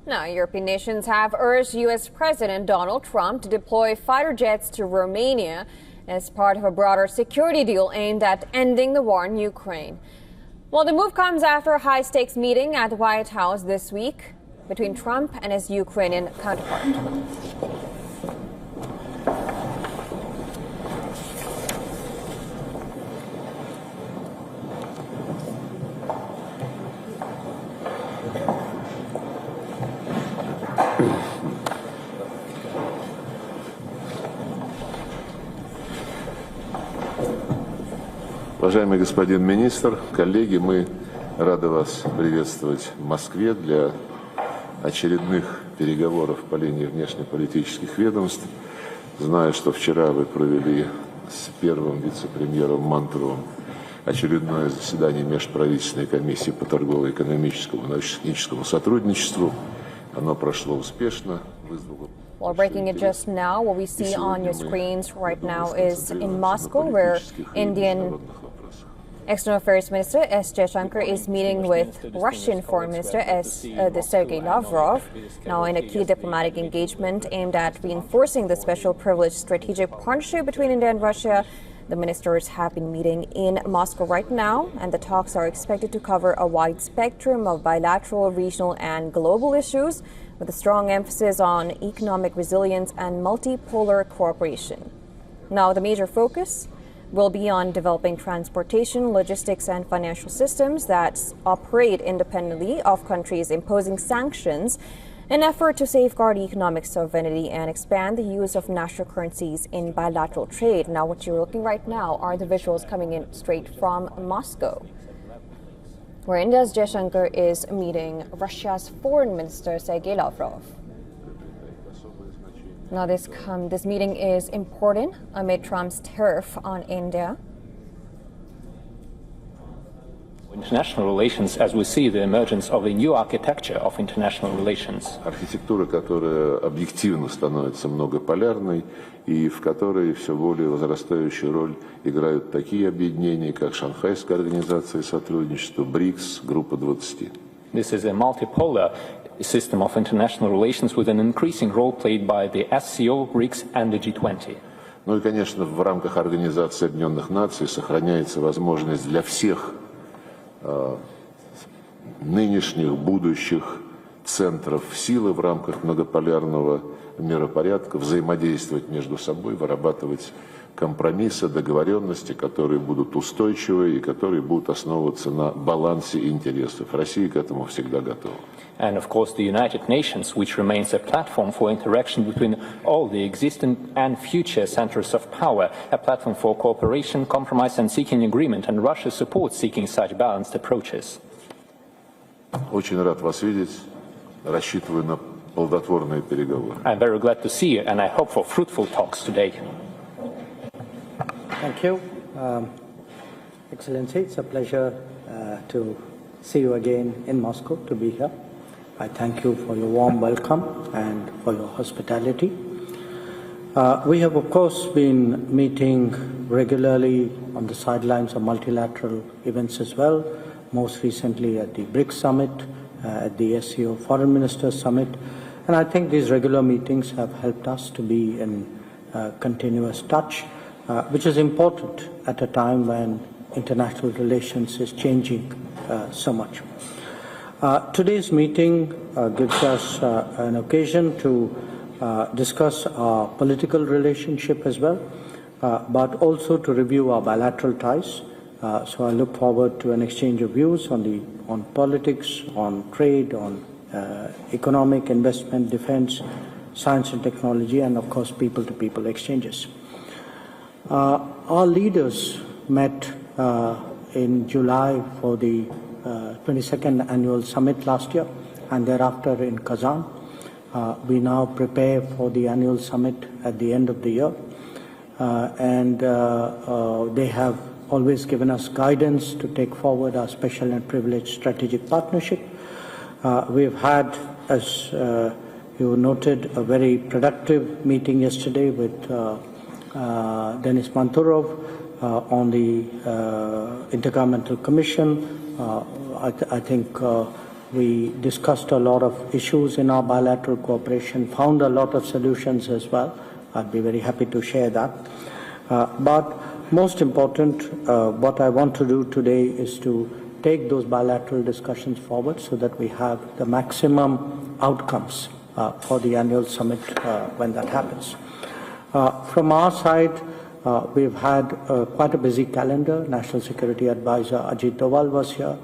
Now, European nations have urged U.S. President Donald Trump to deploy fighter jets to Romania as part of a broader security deal aimed at ending the war in Ukraine. Well, the move comes after a high-stakes meeting at the White House this week between Trump and his Ukrainian counterpart. Уважаемый господин министр, коллеги, мы рады вас приветствовать в Москве для очередных переговоров по линии внешнеполитических ведомств. Знаю, что вчера вы провели с первым вице-премьером Мантуровым очередное заседание межправительственной комиссии по торгово-экономическому и научно-техническому сотрудничеству. Оно прошло успешно, вызвало... Well, breaking it just now, what we see on your screens right now is in Moscow, where Indian External Affairs Minister S. Jaishankar is meeting with Russian Foreign Minister Sergey Lavrov, now in a key diplomatic engagement aimed at reinforcing the special privileged strategic partnership between India and Russia. The ministers have been meeting in Moscow right now, and the talks are expected to cover a wide spectrum of bilateral, regional, and global issues, with a strong emphasis on economic resilience and multipolar cooperation. Now, the major focus will be on developing transportation, logistics, and financial systems that operate independently of countries imposing sanctions, an effort to safeguard economic sovereignty and expand the use of national currencies in bilateral trade. Now, what you're looking right now are the visuals coming in straight from Moscow, where India's Jaishankar is meeting Russia's Foreign Minister Sergey Lavrov. Now, this meeting is important amid Trump's tariff on India. International relations, as we see the emergence of a new architecture of international relations. Архитектура, которая объективно становится многополярной и в которой все более возрастающую роль играют такие объединения, как Шанхайская организация сотрудничества, БРИКС, Группа 20. This is a multipolar system of international relations with an increasing role played by the SCO, BRICS and the G20. Ну и, конечно, в рамках Организации Объединенных Наций сохраняется возможность для всех нынешних, будущих центров силы в рамках многополярного миропорядка взаимодействовать между собой, вырабатывать компромиссы, договоренности, которые будут устойчивы и которые будут основываться на балансе интересов. Россия к этому всегда готова. And of course the United Nations, which remains a platform for interaction between all the existing and future centers of power, a platform for cooperation, compromise and seeking agreement, and Russia supports seeking such balanced approaches. Очень рад вас видеть, рассчитываю на плодотворные переговоры. I'm very glad to see you, and I hope for fruitful talks today. Thank you. Excellency, it's a pleasure to see you again in Moscow, to be here. I thank you for your warm welcome and for your hospitality. We have, of course, been meeting regularly on the sidelines of multilateral events as well, most recently at the BRICS Summit, at the SCO Foreign Ministers Summit. And I think these regular meetings have helped us to be in continuous touch, which is important at a time when international relations is changing so much. Today's meeting gives us an occasion to discuss our political relationship as well, but also to review our bilateral ties. So I look forward to an exchange of views on politics, on trade, on economic investment, defense, science and technology, and of course people-to-people exchanges. Our leaders met in July for the 22nd annual summit last year, and thereafter in Kazan. We now prepare for the annual summit at the end of the year, and they have always given us guidance to take forward our special and privileged strategic partnership. We've had, as you noted, a very productive meeting yesterday with Denis Manturov on the Intergovernmental Commission. I think We discussed a lot of issues in our bilateral cooperation, found a lot of solutions as well. I'd be very happy to share that. But most important, what I want to do today is to take those bilateral discussions forward so that we have the maximum outcomes for the annual summit when that happens. From our side, we've had quite a busy calendar. National Security Advisor Ajit Doval was here.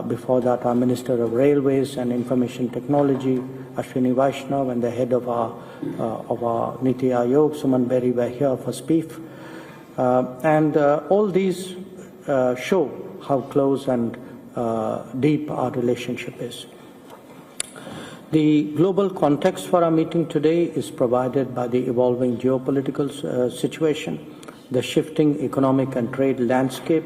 Before that, our Minister of Railways and Information Technology, Ashwini Vaishnav, and the head of our Niti Aayog, Suman Berry, were here for SPIF. And all these show how close and deep our relationship is. The global context for our meeting today is provided by the evolving geopolitical situation, the shifting economic and trade landscape,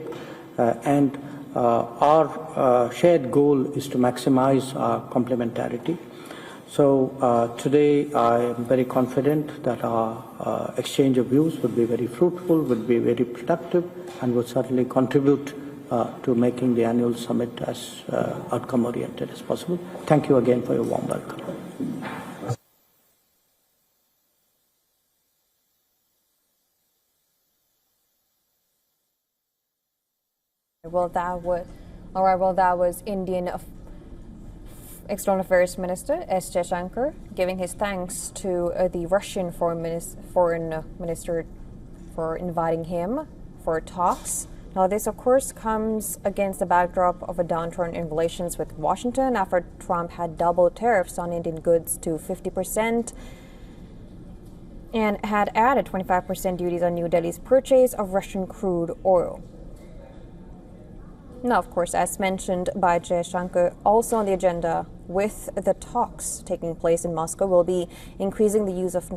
and our shared goal is to maximize our complementarity. So today I am very confident that our exchange of views would be very fruitful, would be very productive, and would certainly contribute to making the annual summit as outcome-oriented as possible. Thank you again for your warm welcome. Well, that was Indian External Affairs Minister S. Jaishankar giving his thanks to the Russian foreign minister for inviting him for talks. Now, this, of course, comes against the backdrop of a downturn in relations with Washington after Trump had doubled tariffs on Indian goods to 50% and had added 25% duties on New Delhi's purchase of Russian crude oil. Now, of course, as mentioned by Jaishankar, also on the agenda with the talks taking place in Moscow will be increasing the use of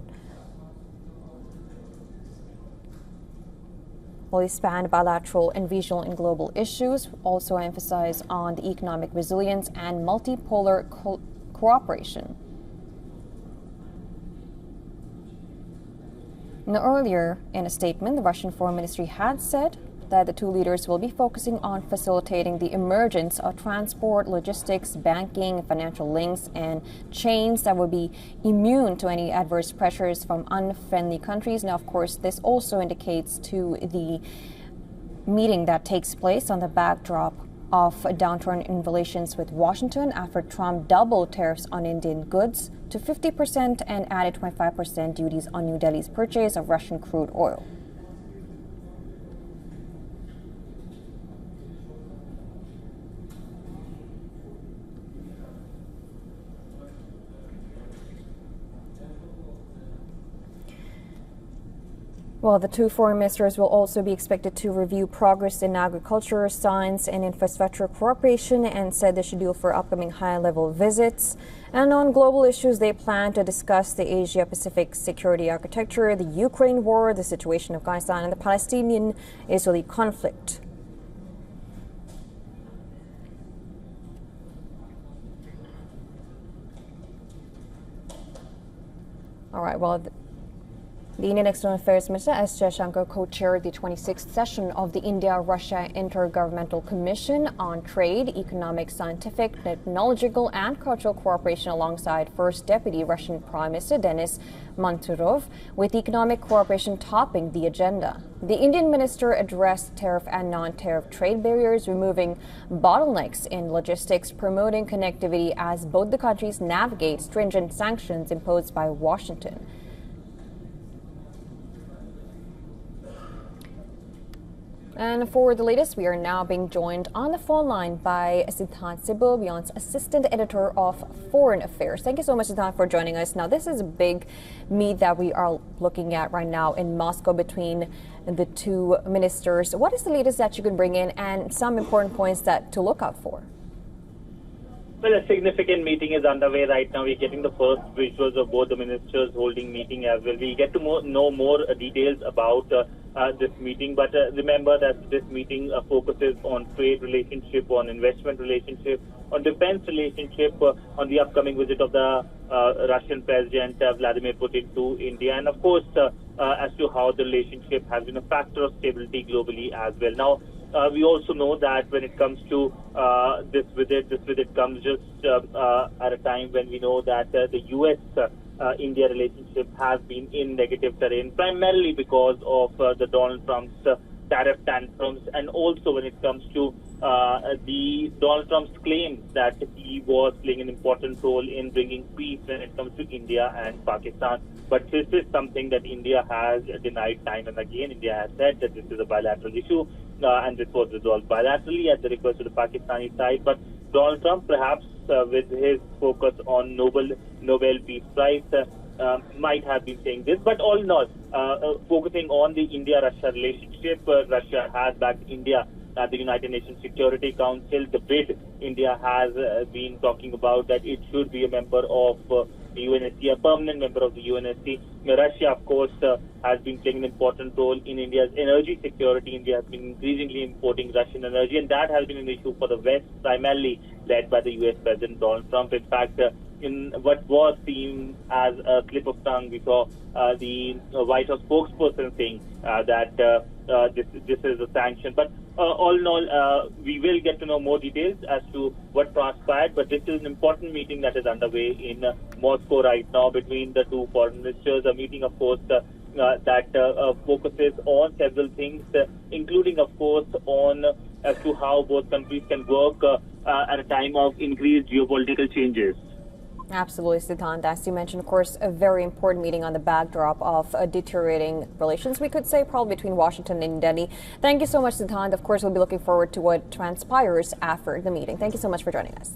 span bilateral and regional and global issues, also emphasize on the economic resilience and multipolar cooperation. Now, earlier in a statement, the Russian Foreign Ministry had said that the two leaders will be focusing on facilitating the emergence of transport, logistics, banking, financial links, and chains that will be immune to any adverse pressures from unfriendly countries. Now, of course, this also indicates to the meeting that takes place on the backdrop of a downturn in relations with Washington after Trump doubled tariffs on Indian goods to 50% and added 25% duties on New Delhi's purchase of Russian crude oil. Well, the two foreign ministers will also be expected to review progress in agriculture, science, and infrastructure cooperation and set the schedule for upcoming high-level visits. And on global issues, they plan to discuss the Asia-Pacific security architecture, the Ukraine war, the situation of Afghanistan, and the Palestinian-Israeli conflict. All right, well, the Indian External Affairs Minister S. Jaishankar co-chaired the 26th session of the India-Russia Intergovernmental Commission on Trade, Economic, Scientific, Technological, and Cultural Cooperation alongside First Deputy Russian Prime Minister Denis Manturov, with economic cooperation topping the agenda. The Indian minister addressed tariff and non-tariff trade barriers, removing bottlenecks in logistics, promoting connectivity as both the countries navigate stringent sanctions imposed by Washington. And for the latest, we are now being joined on the phone line by Siddhant Sibal, WION's Assistant Editor of Foreign Affairs. Thank you so much, Siddhant, for joining us. Now, this is a big meet that we are looking at right now in Moscow between the two ministers. What is the latest that you can bring in and some important points to look out for? Well, a significant meeting is underway right now. We're getting the first visuals of both the ministers holding meeting as well. We get to know more details about this meeting, but remember that this meeting focuses on trade relationship, on investment relationship, on defense relationship, on the upcoming visit of the Russian President Vladimir Putin to India, and of course as to how the relationship has been a factor of stability globally as well. Now, we also know that when it comes to this visit comes just at a time when we know that the U.S.-India relationship has been in negative terrain, primarily because of the Donald Trump's tariff tantrums, and also when it comes to the Donald Trump's claims that he was playing an important role in bringing peace when it comes to India and Pakistan. But this is something that India has denied time and again. India has said that this is a bilateral issue, and this was resolved bilaterally at the request of the Pakistani side. But Donald Trump, perhaps with his focus on Nobel Peace Prize, might have been saying this. But all in all, focusing on the India-Russia relationship, Russia has backed India at the United Nations Security Council. The bid India has been talking about that it should be a member of the UNSC, a permanent member of the UNSC. Russia, of course, has been playing an important role in India's energy security. India has been increasingly importing Russian energy, and that has been an issue for the West, primarily led by the US President Donald Trump. In fact, in what was seen as a slip of tongue, we saw the White House spokesperson saying that this is a sanction. But all in all, we will get to know more details as to what transpired. But this is an important meeting that is underway in Moscow right now between the two foreign ministers. A meeting, of course, that focuses on several things, including, of course, on as to how both countries can work at a time of increased geopolitical changes. Absolutely, Siddhant. As you mentioned, of course, a very important meeting on the backdrop of deteriorating relations, we could say, probably between Washington and Delhi. Thank you so much, Siddhant. Of course, we'll be looking forward to what transpires after the meeting. Thank you so much for joining us.